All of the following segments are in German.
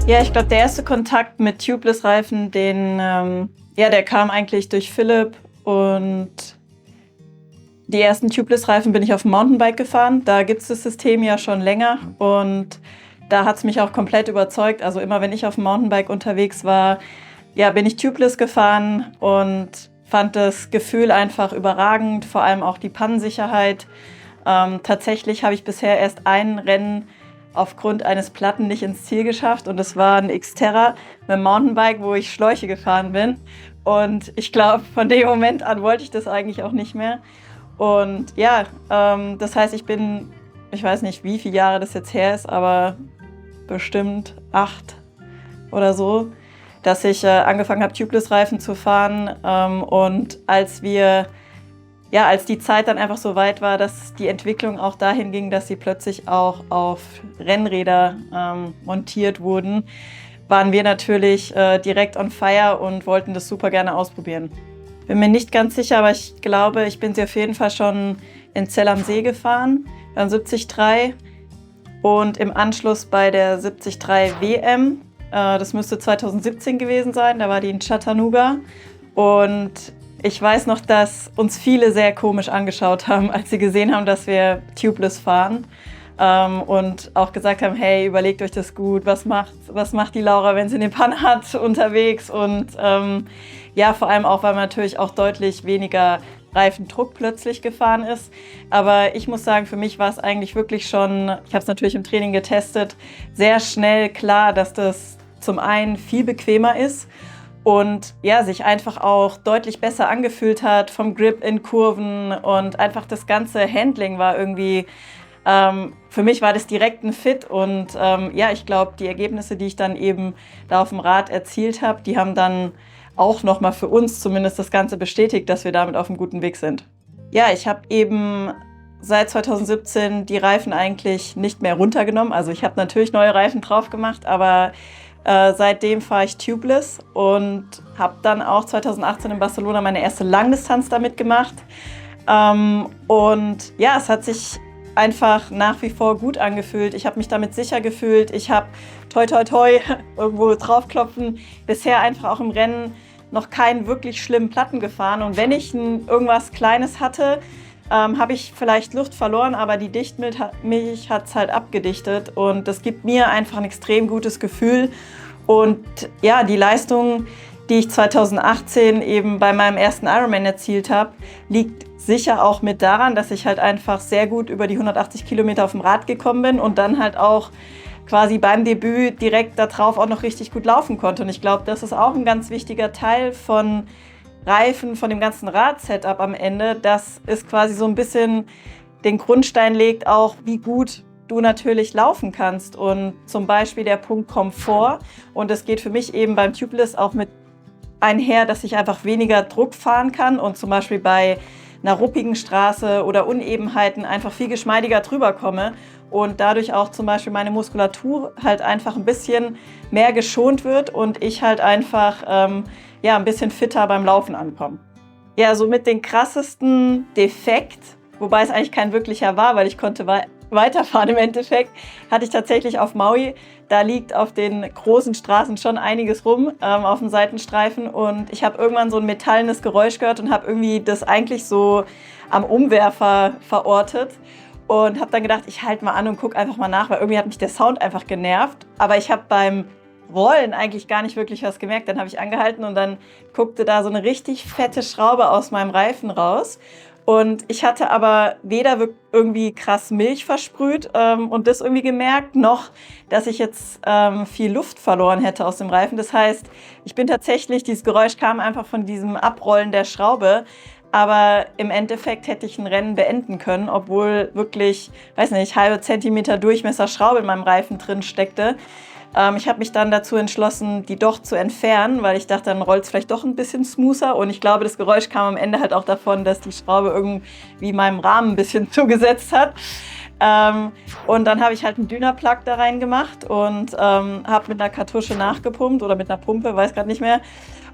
Ja, ich glaube, der erste Kontakt mit Tubeless-Reifen, der kam eigentlich durch Philipp. Und die ersten Tubeless-Reifen bin ich auf dem Mountainbike gefahren. Da gibt es das System ja schon länger und da hat es mich auch komplett überzeugt. Also immer, wenn ich auf dem Mountainbike unterwegs war, ja, bin ich Tubeless gefahren und fand das Gefühl einfach überragend, vor allem auch die Pannensicherheit. Tatsächlich habe ich bisher erst ein Rennen aufgrund eines Platten nicht ins Ziel geschafft und das war ein Xterra mit dem Mountainbike, wo ich Schläuche gefahren bin. Und ich glaube, von dem Moment an wollte ich das eigentlich auch nicht mehr. Und ja, das heißt, ich weiß nicht, wie viele Jahre das jetzt her ist, aber bestimmt 8 oder so, dass ich angefangen habe, Tubeless-Reifen zu fahren. Und als die Zeit dann einfach so weit war, dass die Entwicklung auch dahin ging, dass sie plötzlich auch auf Rennräder montiert wurden, waren wir natürlich direkt on fire und wollten das super gerne ausprobieren. Bin mir nicht ganz sicher, aber ich glaube, ich bin sie auf jeden Fall schon in Zell am See gefahren, beim 73 und im Anschluss bei der 73 WM. Das müsste 2017 gewesen sein, da war die in Chattanooga. Und ich weiß noch, dass uns viele sehr komisch angeschaut haben, als sie gesehen haben, dass wir Tubeless fahren. Und auch gesagt haben, hey, überlegt euch das gut, was macht die Laura, wenn sie eine Panne hat unterwegs? Und ja, vor allem auch, weil man natürlich auch deutlich weniger Reifendruck plötzlich gefahren ist. Aber ich muss sagen, für mich war es eigentlich wirklich schon, ich habe es natürlich im Training getestet, sehr schnell klar, dass das zum einen viel bequemer ist und ja, sich einfach auch deutlich besser angefühlt hat vom Grip in Kurven und einfach das ganze Handling war irgendwie, für mich war das direkt ein Fit und ja, ich glaube, die Ergebnisse, die ich dann eben da auf dem Rad erzielt habe, die haben dann auch nochmal für uns zumindest das Ganze bestätigt, dass wir damit auf einem guten Weg sind. Ja, ich habe eben seit 2017 die Reifen eigentlich nicht mehr runtergenommen. Also ich habe natürlich neue Reifen drauf gemacht, aber seitdem fahre ich Tubeless und habe dann auch 2018 in Barcelona meine erste Langdistanz damit gemacht. Und ja, es hat sich einfach nach wie vor gut angefühlt. Ich habe mich damit sicher gefühlt. Ich habe toi toi toi irgendwo draufklopfen. Bisher einfach auch im Rennen noch keinen wirklich schlimmen Platten gefahren. Und wenn ich irgendwas Kleines hatte, habe ich vielleicht Luft verloren, aber die Dichtmilch hat es halt abgedichtet. Und das gibt mir einfach ein extrem gutes Gefühl. Und ja, die Leistung, die ich 2018 eben bei meinem ersten Ironman erzielt habe, liegt sicher auch mit daran, dass ich halt einfach sehr gut über die 180 Kilometer auf dem Rad gekommen bin und dann halt auch quasi beim Debüt direkt darauf auch noch richtig gut laufen konnte. Und ich glaube, das ist auch ein ganz wichtiger Teil von Reifen, von dem ganzen Rad-Setup am Ende, dass es quasi so ein bisschen den Grundstein legt, auch wie gut du natürlich laufen kannst. Und zum Beispiel der Punkt Komfort. Und das geht für mich eben beim Tubeless auch mit einher, dass ich einfach weniger Druck fahren kann und zum Beispiel bei einer ruppigen Straße oder Unebenheiten einfach viel geschmeidiger drüber komme und dadurch auch zum Beispiel meine Muskulatur halt einfach ein bisschen mehr geschont wird und ich halt einfach ein bisschen fitter beim Laufen ankomme. Ja, so mit den krassesten Defekt, wobei es eigentlich kein wirklicher war, weil ich konnte weiterfahren im Endeffekt, hatte ich tatsächlich auf Maui. Da liegt auf den großen Straßen schon einiges rum auf dem Seitenstreifen und ich habe irgendwann so ein metallenes Geräusch gehört und habe irgendwie das eigentlich so am Umwerfer verortet und habe dann gedacht, ich halte mal an und gucke einfach mal nach, weil irgendwie hat mich der Sound einfach genervt. Aber ich habe beim Rollen eigentlich gar nicht wirklich was gemerkt. Dann habe ich angehalten und dann guckte da so eine richtig fette Schraube aus meinem Reifen raus. Und ich hatte aber weder irgendwie krass Milch versprüht und das irgendwie gemerkt, noch dass ich jetzt viel Luft verloren hätte aus dem Reifen. Das heißt, dieses Geräusch kam einfach von diesem Abrollen der Schraube. Aber im Endeffekt hätte ich ein Rennen beenden können, obwohl wirklich, weiß nicht, halbe Zentimeter Durchmesser Schraube in meinem Reifen drin steckte. Ich habe mich dann dazu entschlossen, die doch zu entfernen, weil ich dachte, dann rollt es vielleicht doch ein bisschen smoother. Und ich glaube, das Geräusch kam am Ende halt auch davon, dass die Schraube irgendwie meinem Rahmen ein bisschen zugesetzt hat. Und dann habe ich halt einen Dynaplug da rein gemacht und habe mit einer Kartusche nachgepumpt oder mit einer Pumpe, weiß gerade nicht mehr.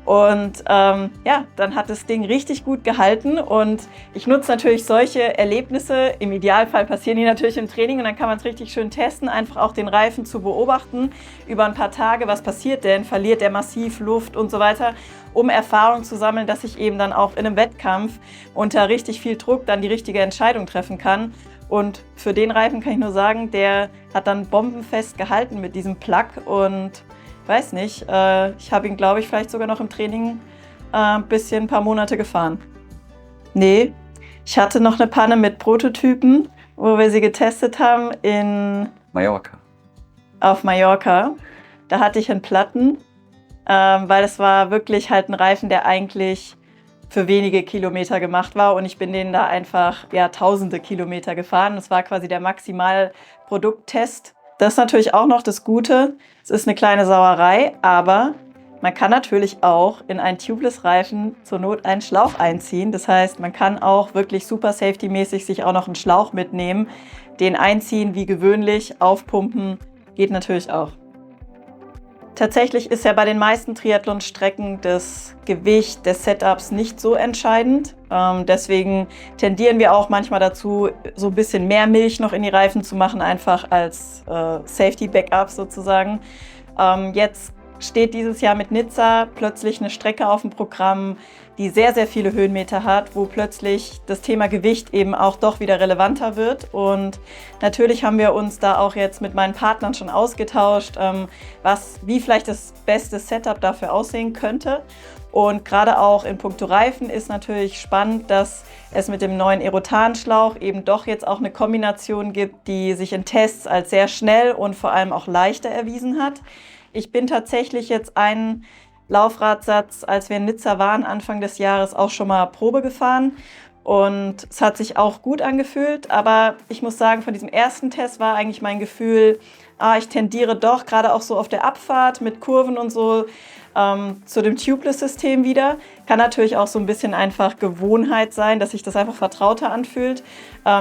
Und ja, dann hat das Ding richtig gut gehalten und ich nutze natürlich solche Erlebnisse. Im Idealfall passieren die natürlich im Training und dann kann man es richtig schön testen, einfach auch den Reifen zu beobachten über ein paar Tage, was passiert denn, verliert der massiv Luft und so weiter, um Erfahrung zu sammeln, dass ich eben dann auch in einem Wettkampf unter richtig viel Druck dann die richtige Entscheidung treffen kann. Und für den Reifen kann ich nur sagen, der hat dann bombenfest gehalten mit diesem Plug und weiß nicht, ich habe ihn, glaube ich, vielleicht sogar noch im Training ein paar Monate gefahren. Nee, ich hatte noch eine Panne mit Prototypen, wo wir sie getestet haben auf Mallorca. Da hatte ich einen Platten, weil es war wirklich halt ein Reifen, der eigentlich für wenige Kilometer gemacht war und ich bin den da einfach tausende Kilometer gefahren. Das war quasi der Maximalprodukttest. Das ist natürlich auch noch das Gute. Es ist eine kleine Sauerei, aber man kann natürlich auch in einen Tubeless-Reifen zur Not einen Schlauch einziehen. Das heißt, man kann auch wirklich super safety-mäßig sich auch noch einen Schlauch mitnehmen, den einziehen wie gewöhnlich, aufpumpen, geht natürlich auch. Tatsächlich ist ja bei den meisten Triathlon-Strecken das Gewicht des Setups nicht so entscheidend. Deswegen tendieren wir auch manchmal dazu, so ein bisschen mehr Milch noch in die Reifen zu machen, einfach als Safety-Backup sozusagen. Jetzt steht dieses Jahr mit Nizza plötzlich eine Strecke auf dem Programm, die sehr, sehr viele Höhenmeter hat, wo plötzlich das Thema Gewicht eben auch doch wieder relevanter wird. Und natürlich haben wir uns da auch jetzt mit meinen Partnern schon ausgetauscht, wie vielleicht das beste Setup dafür aussehen könnte. Und gerade auch in puncto Reifen ist natürlich spannend, dass es mit dem neuen Aerotan-Schlauch eben doch jetzt auch eine Kombination gibt, die sich in Tests als sehr schnell und vor allem auch leichter erwiesen hat. Ich bin tatsächlich jetzt einen Laufradsatz, als wir in Nizza waren, Anfang des Jahres auch schon mal Probe gefahren und es hat sich auch gut angefühlt, aber ich muss sagen, von diesem ersten Test war eigentlich mein Gefühl, ich tendiere doch gerade auch so auf der Abfahrt mit Kurven und so zu dem Tubeless-System wieder. Kann natürlich auch so ein bisschen einfach Gewohnheit sein, dass sich das einfach vertrauter anfühlt.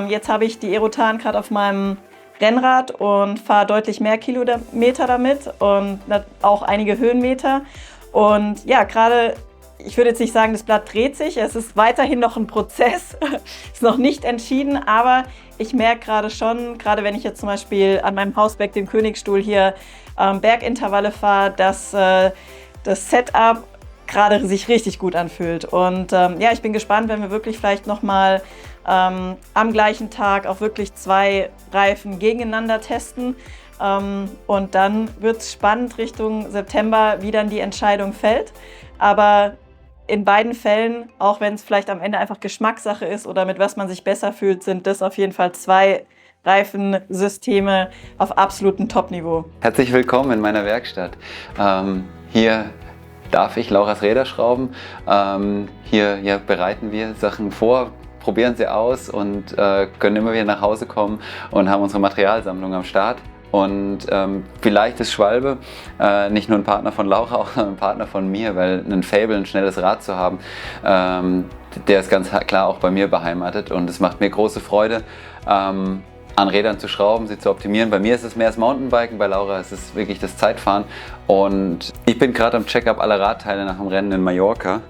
Jetzt habe ich die Aerotan gerade auf meinem Rennrad und fahre deutlich mehr Kilometer damit und auch einige Höhenmeter. Und ja, gerade, ich würde jetzt nicht sagen, das Blatt dreht sich, es ist weiterhin noch ein Prozess, ist noch nicht entschieden, aber ich merke gerade schon, gerade wenn ich jetzt zum Beispiel an meinem Hausberg, dem Königsstuhl hier, Bergintervalle fahre, dass das Setup gerade sich richtig gut anfühlt. Und ja, ich bin gespannt, wenn wir wirklich vielleicht nochmal am gleichen Tag auch wirklich 2 Reifen gegeneinander testen. Und dann wird es spannend Richtung September, wie dann die Entscheidung fällt. Aber in beiden Fällen, auch wenn es vielleicht am Ende einfach Geschmackssache ist oder mit was man sich besser fühlt, sind das auf jeden Fall 2 Reifensysteme auf absolutem Top-Niveau. Herzlich willkommen in meiner Werkstatt. Hier darf ich Laura's Räder schrauben. Hier bereiten wir Sachen vor, probieren sie aus und können immer wieder nach Hause kommen und haben unsere Materialsammlung am Start. Und vielleicht ist Schwalbe nicht nur ein Partner von Laura, auch ein Partner von mir, weil ein Faible, ein schnelles Rad zu haben, der ist ganz klar auch bei mir beheimatet und es macht mir große Freude, an Rädern zu schrauben, sie zu optimieren. Bei mir ist es mehr das Mountainbiken, bei Laura ist es wirklich das Zeitfahren. Und ich bin gerade am Check-up aller Radteile nach dem Rennen in Mallorca.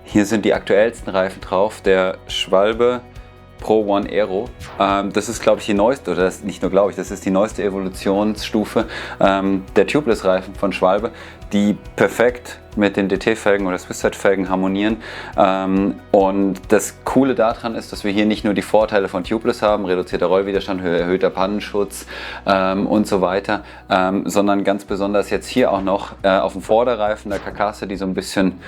Hier sind die aktuellsten Reifen drauf, der Schwalbe Pro One Aero. Das ist, glaube ich, die neueste, oder das, nicht nur glaube ich, das ist die neueste Evolutionsstufe der Tubeless-Reifen von Schwalbe, die perfekt mit den DT-Felgen oder Swisset-Felgen harmonieren. Und das Coole daran ist, dass wir hier nicht nur die Vorteile von Tubeless haben, reduzierter Rollwiderstand, erhöhter Pannenschutz und so weiter, sondern ganz besonders jetzt hier auch noch auf dem Vorderreifen der Karkasse, die so ein bisschen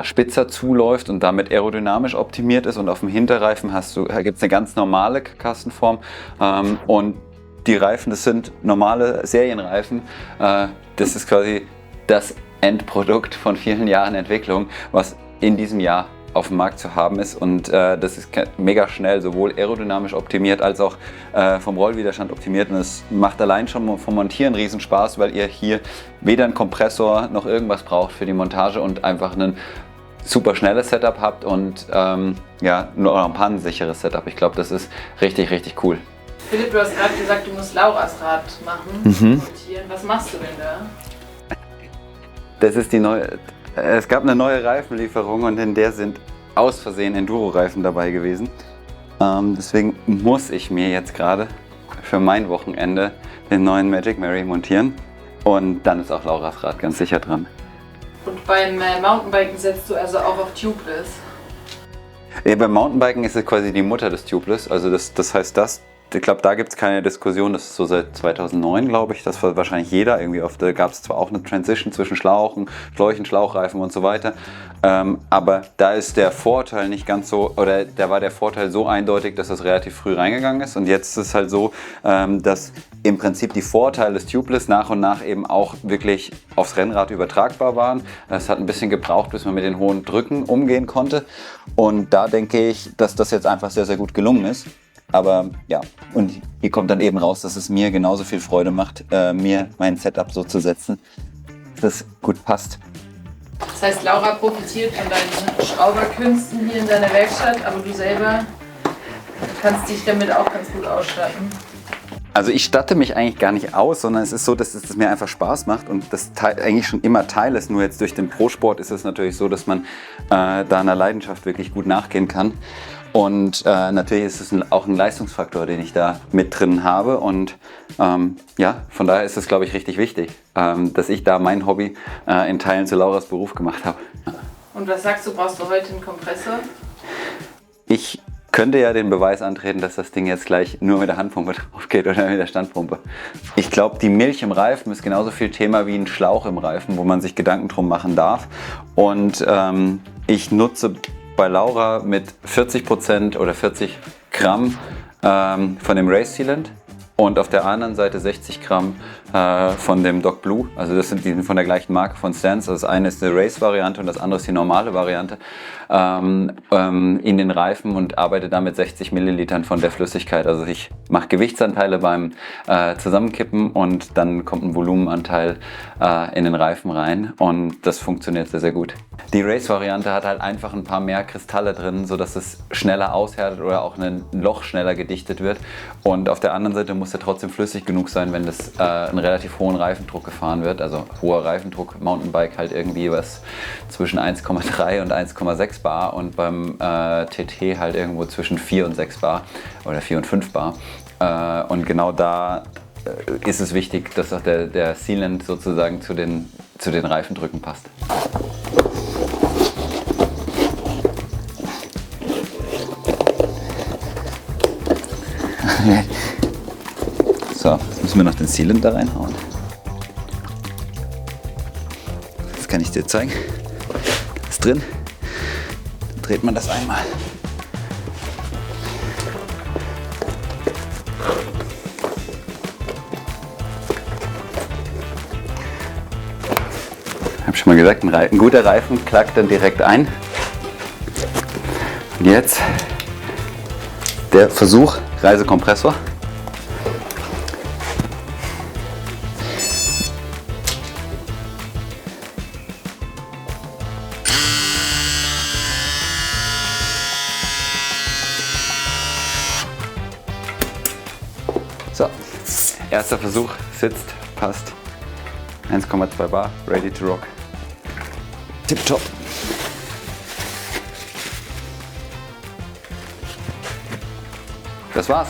spitzer zuläuft und damit aerodynamisch optimiert ist, und auf dem Hinterreifen gibt es eine ganz normale Karkassenform und die Reifen, das sind normale Serienreifen, das ist quasi das Endprodukt von vielen Jahren Entwicklung, was in diesem Jahr auf dem Markt zu haben ist, und das ist mega schnell, sowohl aerodynamisch optimiert als auch vom Rollwiderstand optimiert, und es macht allein schon vom Montieren riesen Spaß, weil ihr hier weder einen Kompressor noch irgendwas braucht für die Montage und einfach ein super schnelles Setup habt und nur ein pannensicheres Setup. Ich glaube, das ist richtig, richtig cool. Philipp, du hast gerade gesagt, du musst Laura's Rad machen, montieren. Was machst du denn da? Das ist die neue. Es gab eine neue Reifenlieferung und in der sind aus Versehen Enduro-Reifen dabei gewesen. Deswegen muss ich mir jetzt gerade für mein Wochenende den neuen Magic Mary montieren. Und dann ist auch Lauras Rad ganz sicher dran. Und beim Mountainbiken setzt du also auch auf Tubeless? Ja, beim Mountainbiken ist es quasi die Mutter des Tubeless. Also das heißt ich glaube, da gibt es keine Diskussion. Das ist so seit 2009, glaube ich. Das war wahrscheinlich jeder. Irgendwie da gab es zwar auch eine Transition zwischen Schläuchen, Schlauchreifen und so weiter. Aber da ist der Vorteil nicht ganz so, oder da war der Vorteil so eindeutig, dass das relativ früh reingegangen ist. Und jetzt ist es halt so, dass im Prinzip die Vorteile des Tubeless nach und nach eben auch wirklich aufs Rennrad übertragbar waren. Es hat ein bisschen gebraucht, bis man mit den hohen Drücken umgehen konnte. Und da denke ich, dass das jetzt einfach sehr, sehr gut gelungen ist. Aber ja, und hier kommt dann eben raus, dass es mir genauso viel Freude macht, mir mein Setup so zu setzen, dass es gut passt. Das heißt, Laura profitiert von deinen Schrauberkünsten hier in deiner Werkstatt, aber du selber kannst dich damit auch ganz gut ausstatten. Also ich statte mich eigentlich gar nicht aus, sondern es ist so, dass es mir einfach Spaß macht und das eigentlich schon immer Teil ist. Nur jetzt durch den Pro-Sport ist es natürlich so, dass man da einer Leidenschaft wirklich gut nachgehen kann. Und natürlich ist es auch ein Leistungsfaktor, den ich da mit drin habe. Und ja, von daher ist es, glaube ich, richtig wichtig, dass ich da mein Hobby in Teilen zu Lauras Beruf gemacht habe. Und was sagst du, brauchst du heute einen Kompressor? Ich könnte ja den Beweis antreten, dass das Ding jetzt gleich nur mit der Handpumpe drauf geht oder mit der Standpumpe. Ich glaube, die Milch im Reifen ist genauso viel Thema wie ein Schlauch im Reifen, wo man sich Gedanken drum machen darf. Und ich nutze bei Laura mit 40% oder 40 Gramm von dem Race Sealant und auf der anderen Seite 60 Gramm von dem Doc Blue. Also die sind von der gleichen Marke von Stance. Das eine ist eine Race-Variante und das andere ist die normale Variante in den Reifen und arbeite da mit 60 Millilitern von der Flüssigkeit. Also ich mache Gewichtsanteile beim Zusammenkippen und dann kommt ein Volumenanteil in den Reifen rein und das funktioniert sehr, sehr gut. Die Race-Variante hat halt einfach ein paar mehr Kristalle drin, sodass es schneller aushärtet oder auch ein Loch schneller gedichtet wird. Und auf der anderen Seite muss er trotzdem flüssig genug sein, wenn das einen relativ hohen Reifendruck gefahren wird. Also hoher Reifendruck, Mountainbike halt irgendwie was zwischen 1,3 und 1,6 Bar und beim TT halt irgendwo zwischen 4 und 6 Bar oder 4 und 5 Bar. Und genau da ist es wichtig, dass auch der Sealant sozusagen zu den Reifendrücken passt. So, jetzt müssen wir noch den Sealant da reinhauen. Das kann ich dir zeigen. Das ist drin. Dann dreht man das einmal. Ich habe schon mal gesagt, ein guter Reifen klackt dann direkt ein. Und jetzt der Versuch, Reisekompressor. So, erster Versuch, sitzt, passt. 1,2 Bar, ready to rock. Tipptopp. Das war's.